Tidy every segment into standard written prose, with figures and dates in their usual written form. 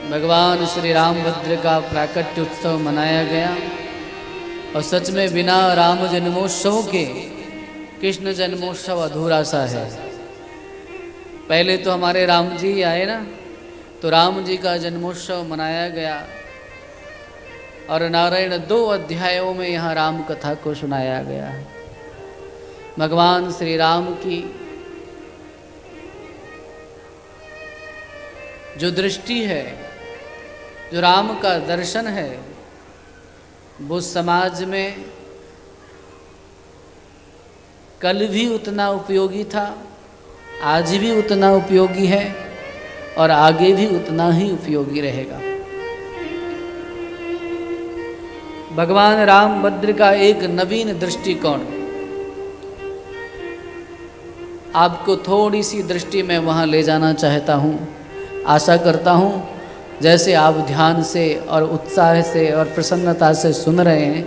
भगवान श्री रामभद्र का प्राकट्य उत्सव मनाया गया और सच में बिना राम जन्मोत्सव के कृष्ण जन्मोत्सव अधूरा सा है। पहले तो हमारे राम जी आए ना, तो राम जी का जन्मोत्सव मनाया गया और नारायण 2 अध्यायों में यहाँ राम कथा को सुनाया गया है। भगवान श्री राम की जो दृष्टि है, जो राम का दर्शन है, वो समाज में कल भी उतना उपयोगी था, आज भी उतना उपयोगी है और आगे भी उतना ही उपयोगी रहेगा। भगवान रामभद्र का एक नवीन दृष्टिकोण, आपको थोड़ी सी दृष्टि में वहाँ ले जाना चाहता हूँ। आशा करता हूँ जैसे आप ध्यान से और उत्साह से और प्रसन्नता से सुन रहे हैं,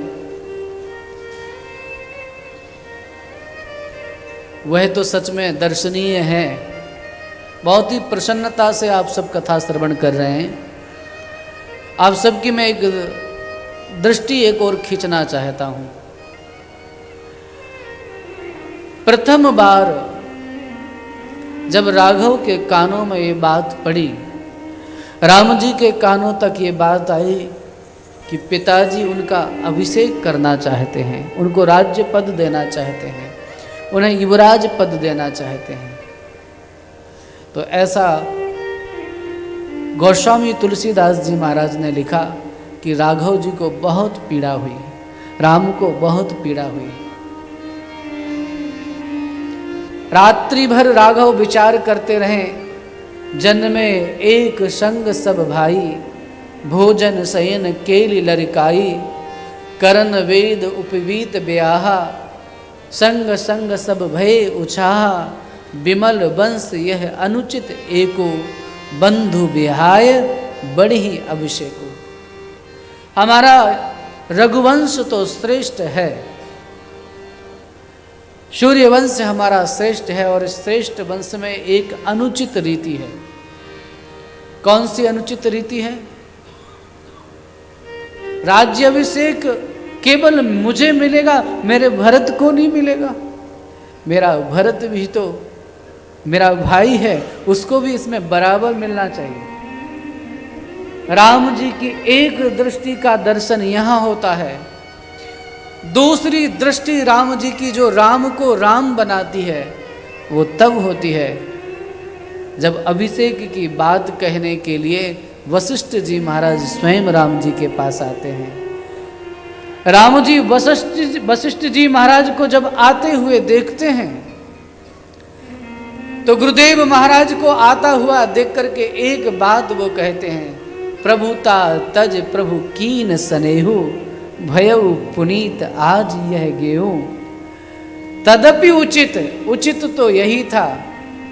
वह तो सच में दर्शनीय है। बहुत ही प्रसन्नता से आप सब कथा श्रवण कर रहे हैं। आप सबकी मैं एक दृष्टि एक और खींचना चाहता हूँ। प्रथम बार जब राघव के कानों में ये बात पड़ी, राम जी के कानों तक ये बात आई कि पिताजी उनका अभिषेक करना चाहते हैं, उनको राज्य पद देना चाहते हैं, उन्हें युवराज पद देना चाहते हैं, तो ऐसा गोस्वामी तुलसीदास जी महाराज ने लिखा कि राघव जी को बहुत पीड़ा हुई, राम को बहुत पीड़ा हुई। रात्रि भर राघव विचार करते रहे, जन्मे एक संग सब भाई, भोजन शयन केली लरिकाई, करन वेद उपवीत ब्याहा, संग संग सब भय उछाहा, विमल वंश यह अनुचित एको, बंधु बिहाय बढ़ी अभिषेको। हमारा रघुवंश तो श्रेष्ठ है, सूर्यवंश हमारा श्रेष्ठ है और श्रेष्ठ वंश में एक अनुचित रीति है। कौन सी अनुचित रीति है? राज्याभिषेक केवल मुझे मिलेगा, मेरे भरत को नहीं मिलेगा। मेरा भरत भी तो मेरा भाई है, उसको भी इसमें बराबर मिलना चाहिए। राम जी की एक दृष्टि का दर्शन यहाँ होता है। दूसरी दृष्टि राम जी की जो राम को राम बनाती है, वो तब होती है जब अभिषेक की बात कहने के लिए वशिष्ठ जी महाराज स्वयं राम जी के पास आते हैं। राम जी वशिष्ठ जी महाराज को जब आते हुए देखते हैं, तो गुरुदेव महाराज को आता हुआ देख करके एक बात वो कहते हैं, प्रभुता तज प्रभु कीन सनेहु, भयउ पुनीत आज यह गेहूं। तदपि उचित तो यही था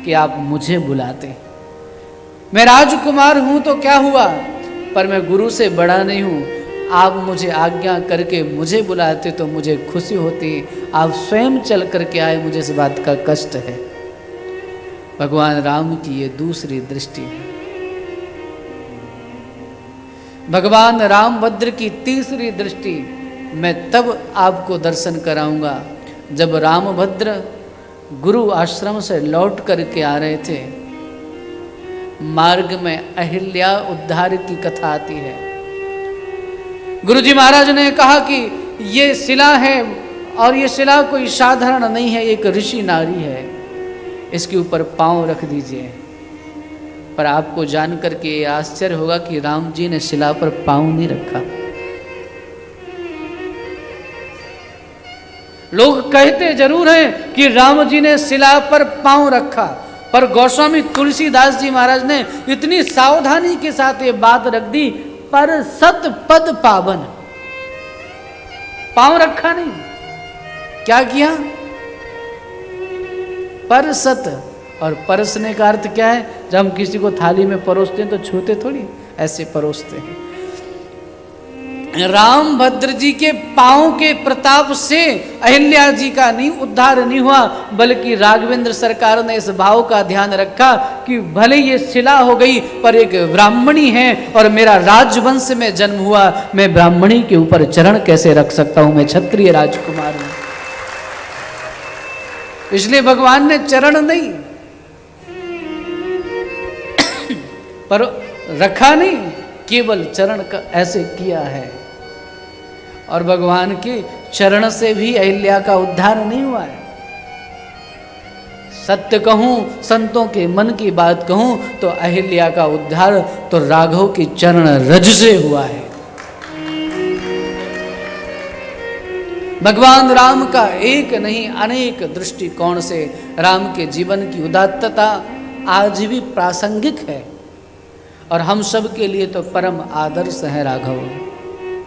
कि आप मुझे बुलाते। मैं राजकुमार हूं तो क्या हुआ, पर मैं गुरु से बड़ा नहीं हूं। आप मुझे आज्ञा करके मुझे बुलाते तो मुझे खुशी होती। आप स्वयं चल करके आए, मुझे इस बात का कष्ट है। भगवान राम की ये दूसरी दृष्टि है। भगवान रामभद्र की तीसरी दृष्टि मैं तब आपको दर्शन कराऊंगा जब रामभद्र गुरु आश्रम से लौट करके आ रहे थे। मार्ग में अहिल्या उद्धार की कथा आती है। गुरु जी महाराज ने कहा कि ये शिला है और ये शिला कोई साधारण नहीं है, एक ऋषि नारी है, इसके ऊपर पांव रख दीजिए। पर आपको जान करके आश्चर्य होगा कि राम जी ने शिला पर पांव नहीं रखा। लोग कहते जरूर हैं कि राम जी ने शिला पर पांव रखा, पर गोस्वामी तुलसीदास जी महाराज ने इतनी सावधानी के साथ ये बात रख दी, पर सत पद पावन, पांव रखा नहीं। क्या किया? पर सत। और परसने का अर्थ क्या है? जब हम किसी को थाली में परोसते हैं तो छूते थोड़ी, ऐसे परोसते हैं। रामभद्र जी के पांव के प्रताप से अहिल्या जी का नहीं उद्धार नहीं हुआ, बल्कि राघवेंद्र सरकार ने इस भाव का ध्यान रखा कि भले ये शिला हो गई पर एक ब्राह्मणी है और मेरा राजवंश में जन्म हुआ, मैं ब्राह्मणी के ऊपर चरण कैसे रख सकता हूं, मैं क्षत्रिय राजकुमार हूं। इसलिए भगवान ने चरण नहीं पर रखा नहीं, केवल चरण का ऐसे किया है। और भगवान के चरण से भी अहिल्या का उद्धार नहीं हुआ है। सत्य कहूं, संतों के मन की बात कहूं तो अहिल्या का उद्धार तो राघव के चरण रज से हुआ है। भगवान राम का एक नहीं अनेक दृष्टिकोण से राम के जीवन की उदात्तता आज भी प्रासंगिक है और हम सब के लिए तो परम आदर्श है राघव।